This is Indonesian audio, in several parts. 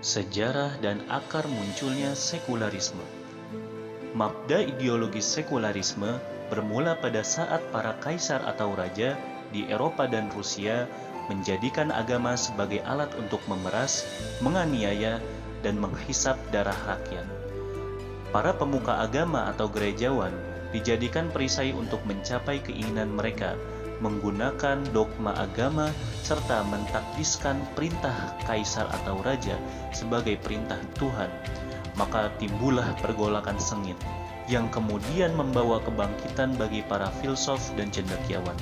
Sejarah dan akar munculnya sekularisme. Mabda ideologis sekularisme bermula pada saat para kaisar atau raja di Eropa dan Rusia menjadikan agama sebagai alat untuk memeras, menganiaya, dan menghisap darah rakyat. Para pemuka agama atau gerejawan dijadikan perisai untuk mencapai keinginan mereka, menggunakan dogma agama serta mentakdiskan perintah kaisar atau raja sebagai perintah Tuhan. Maka timbullah pergolakan sengit yang kemudian membawa kebangkitan bagi para filsuf dan cendekiawan.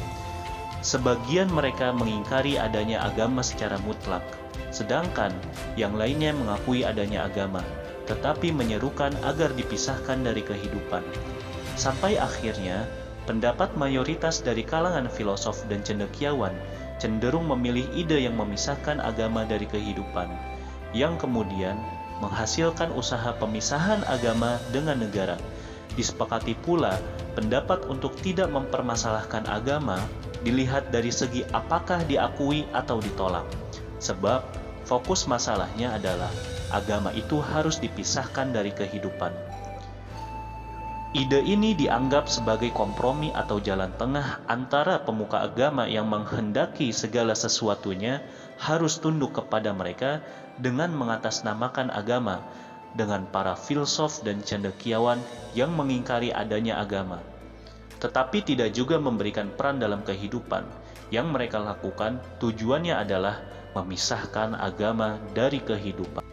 Sebagian mereka mengingkari adanya agama secara mutlak, sedangkan yang lainnya mengakui adanya agama, tetapi menyerukan agar dipisahkan dari kehidupan. Sampai akhirnya, pendapat mayoritas dari kalangan filosof dan cendekiawan cenderung memilih ide yang memisahkan agama dari kehidupan, yang kemudian menghasilkan usaha pemisahan agama dengan negara. Disepakati pula, pendapat untuk tidak mempermasalahkan agama dilihat dari segi apakah diakui atau ditolak. Sebab fokus masalahnya adalah agama itu harus dipisahkan dari kehidupan. Ide ini dianggap sebagai kompromi atau jalan tengah antara pemuka agama yang menghendaki segala sesuatunya harus tunduk kepada mereka dengan mengatasnamakan agama, dengan para filsuf dan cendekiawan yang mengingkari adanya agama, tetapi tidak juga memberikan peran dalam kehidupan. Yang mereka lakukan tujuannya adalah memisahkan agama dari kehidupan.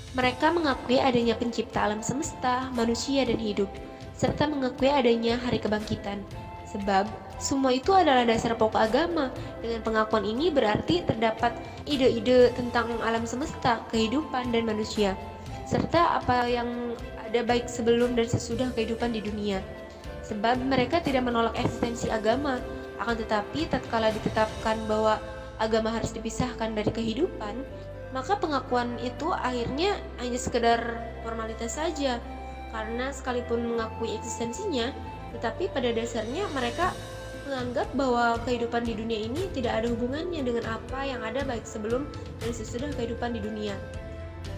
Mereka mengakui adanya pencipta alam semesta, manusia, dan hidup, serta mengakui adanya hari kebangkitan. Sebab semua itu adalah dasar pokok agama. Dengan pengakuan ini berarti terdapat ide-ide tentang alam semesta, kehidupan, dan manusia, serta apa yang ada baik sebelum dan sesudah kehidupan di dunia. Sebab mereka tidak menolak eksistensi agama, akan tetapi tatkala ditetapkan bahwa agama harus dipisahkan dari kehidupan, maka pengakuan itu akhirnya hanya sekedar formalitas saja, karena sekalipun mengakui eksistensinya, tetapi pada dasarnya mereka menganggap bahwa kehidupan di dunia ini tidak ada hubungannya dengan apa yang ada baik sebelum dan sesudah kehidupan di dunia.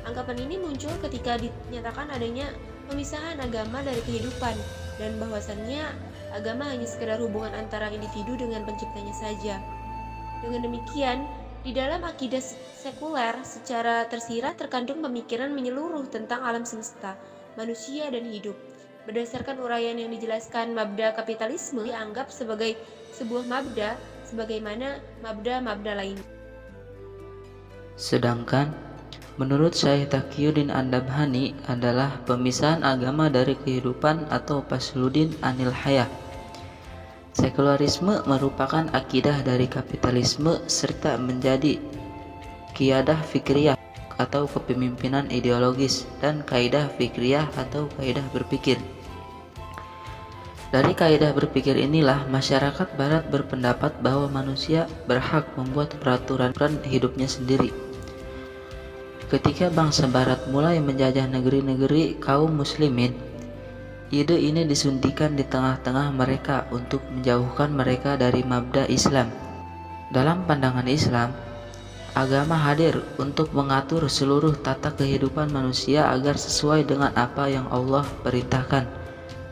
Anggapan ini muncul ketika dinyatakan adanya pemisahan agama dari kehidupan, dan bahwasannya agama hanya sekedar hubungan antara individu dengan penciptanya saja. Dengan demikian, di dalam akidah sekuler secara tersirat terkandung pemikiran menyeluruh tentang alam semesta, manusia, dan hidup. Berdasarkan uraian yang dijelaskan, mabda kapitalisme dianggap sebagai sebuah mabda sebagaimana mabda-mabda lain. Sedangkan menurut Syekh Taqiyuddin An-Nabhani adalah pemisahan agama dari kehidupan atau Fasluddin Anil Hayah. Sekularisme merupakan akidah dari kapitalisme serta menjadi qiyadah fikriyah atau kepemimpinan ideologis dan kaidah fikriyah atau kaidah berpikir. Dari kaidah berpikir inilah masyarakat barat berpendapat bahwa manusia berhak membuat peraturan hidupnya sendiri. Ketika bangsa barat mulai menjajah negeri-negeri kaum muslimin, ide ini disuntikan di tengah-tengah mereka untuk menjauhkan mereka dari mabda Islam. Dalam pandangan Islam, agama hadir untuk mengatur seluruh tata kehidupan manusia agar sesuai dengan apa yang Allah perintahkan,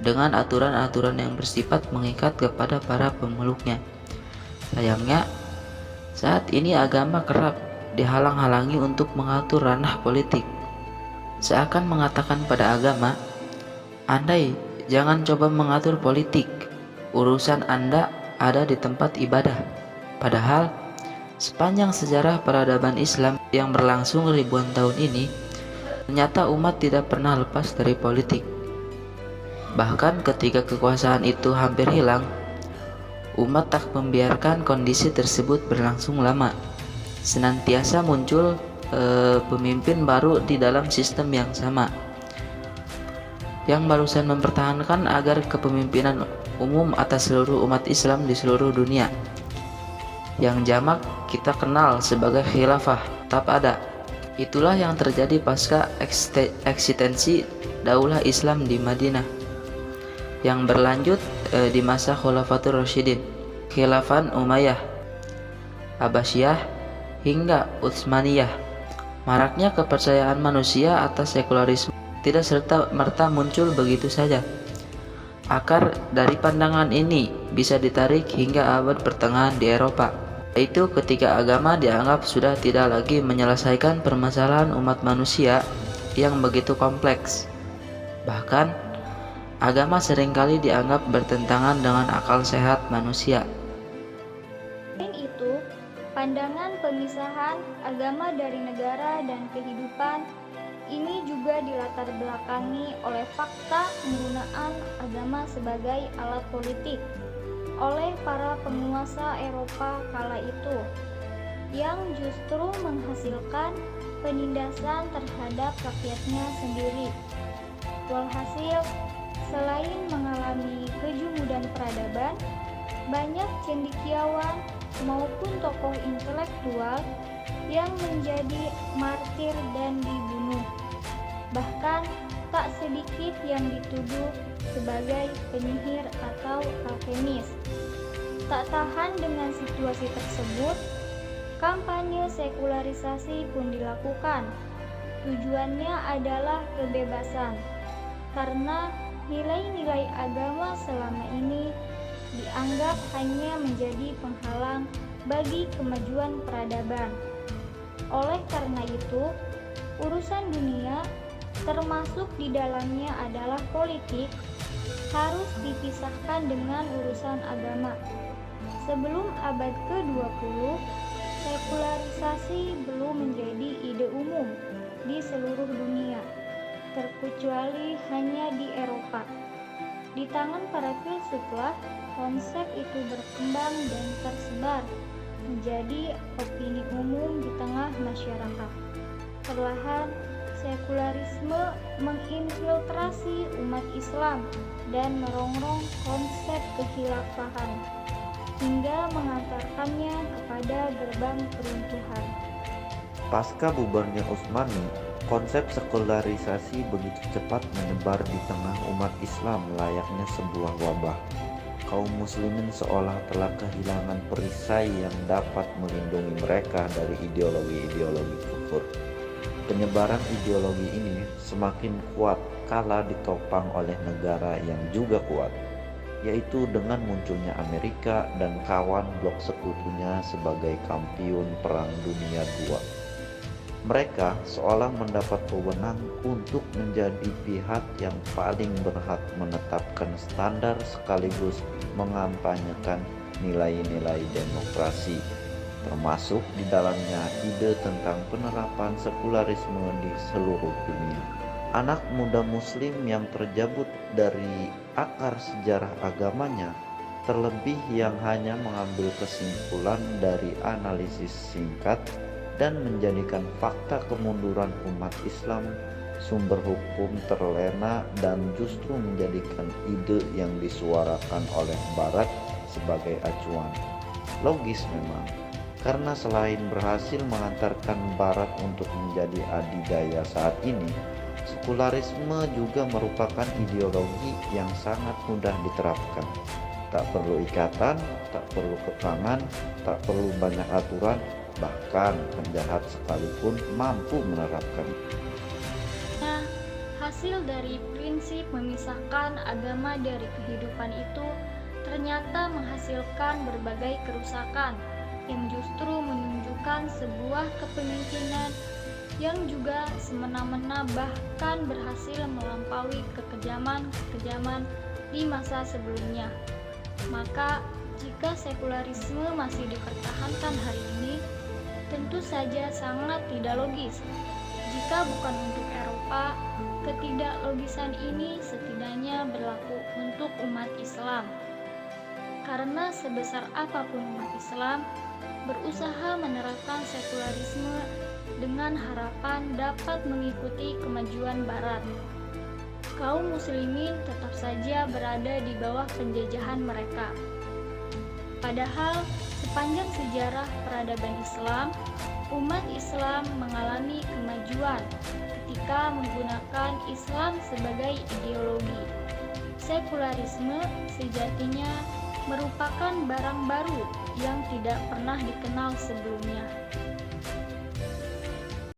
dengan aturan-aturan yang bersifat mengikat kepada para pemeluknya. Sayangnya, saat ini agama kerap dihalang-halangi untuk mengatur ranah politik. Seakan mengatakan pada agama, andai jangan coba mengatur politik, urusan Anda ada di tempat ibadah. Padahal sepanjang sejarah peradaban Islam yang berlangsung ribuan tahun ini, ternyata umat tidak pernah lepas dari politik. Bahkan ketika kekuasaan itu hampir hilang, umat tak membiarkan kondisi tersebut berlangsung lama. Senantiasa muncul pemimpin baru di dalam sistem yang sama, yang barusan mempertahankan agar kepemimpinan umum atas seluruh umat Islam di seluruh dunia, yang jamak kita kenal sebagai khilafah, tetap ada. Itulah yang terjadi pasca eksistensi daulah Islam di Madinah, yang berlanjut di masa Khulafatur Rasyidin, Khilafah Umayyah, Abbasiyah, hingga Utsmaniyah. Maraknya kepercayaan manusia atas sekularisme tidak serta-merta muncul begitu saja. Akar dari pandangan ini bisa ditarik hingga abad pertengahan di Eropa, yaitu ketika agama dianggap sudah tidak lagi menyelesaikan permasalahan umat manusia yang begitu kompleks. Bahkan, agama seringkali dianggap bertentangan dengan akal sehat manusia. Selain itu, pandangan pemisahan agama dari negara dan kehidupan ini juga dilatar belakangi oleh fakta penggunaan agama sebagai alat politik oleh para penguasa Eropa kala itu, yang justru menghasilkan penindasan terhadap rakyatnya sendiri. Walhasil, selain mengalami kejumudan peradaban, banyak cendekiawan maupun tokoh intelektual yang menjadi martir dan dibunuh. Bahkan tak sedikit yang dituduh sebagai penyihir atau alkemis. Tak tahan dengan situasi tersebut, kampanye sekularisasi pun dilakukan. Tujuannya adalah kebebasan, karena nilai-nilai agama selama ini dianggap hanya menjadi penghalang bagi kemajuan peradaban. Oleh karena itu, urusan dunia, termasuk di dalamnya adalah politik, harus dipisahkan dengan urusan agama. Sebelum abad ke-20, sekularisasi belum menjadi ide umum di seluruh dunia, terkecuali hanya di Eropa. Di tangan para filsuflah, konsep itu berkembang dan tersebar menjadi opini umum di tengah masyarakat. Perlahan, sekularisme menginfiltrasi umat Islam dan merongrong konsep kekhilafahan hingga mengantarkannya kepada gerbang keruntuhan. Pasca bubarnya Utsmani, konsep sekularisasi begitu cepat menyebar di tengah umat Islam layaknya sebuah wabah. Kaum muslimin seolah telah kehilangan perisai yang dapat melindungi mereka dari ideologi-ideologi kufur. Penyebaran ideologi ini semakin kuat kala ditopang oleh negara yang juga kuat, yaitu dengan munculnya Amerika dan kawan blok sekutunya sebagai kampiun Perang Dunia II. Mereka seolah mendapat wewenang untuk menjadi pihak yang paling berhak menetapkan standar sekaligus mengampanyekan nilai-nilai demokrasi, termasuk di dalamnya ide tentang penerapan sekularisme di seluruh dunia. Anak muda muslim yang terjabut dari akar sejarah agamanya, terlebih yang hanya mengambil kesimpulan dari analisis singkat dan menjadikan fakta kemunduran umat Islam sumber hukum terlena dan justru menjadikan ide yang disuarakan oleh Barat sebagai acuan. Logis memang, karena selain berhasil mengantarkan Barat untuk menjadi adidaya saat ini, sekularisme juga merupakan ideologi yang sangat mudah diterapkan. Tak perlu ikatan, tak perlu kekangan, tak perlu banyak aturan, bahkan penjahat sekalipun mampu menerapkan. Nah, hasil dari prinsip memisahkan agama dari kehidupan itu ternyata menghasilkan berbagai kerusakan yang justru menunjukkan sebuah kepemimpinan yang juga semena-mena bahkan berhasil melampaui kekejaman-kekejaman di masa sebelumnya. Maka, jika sekularisme masih dipertahankan hari ini, tentu saja sangat tidak logis. Jika bukan untuk Eropa, ketidaklogisan ini setidaknya berlaku untuk umat Islam. Karena sebesar apapun umat Islam berusaha menerapkan sekularisme dengan harapan dapat mengikuti kemajuan Barat, kaum muslimin tetap saja berada di bawah penjajahan mereka. Padahal sepanjang sejarah peradaban Islam, umat Islam mengalami kemajuan ketika menggunakan Islam sebagai ideologi. Sekularisme sejatinya merupakan barang baru yang tidak pernah dikenal sebelumnya.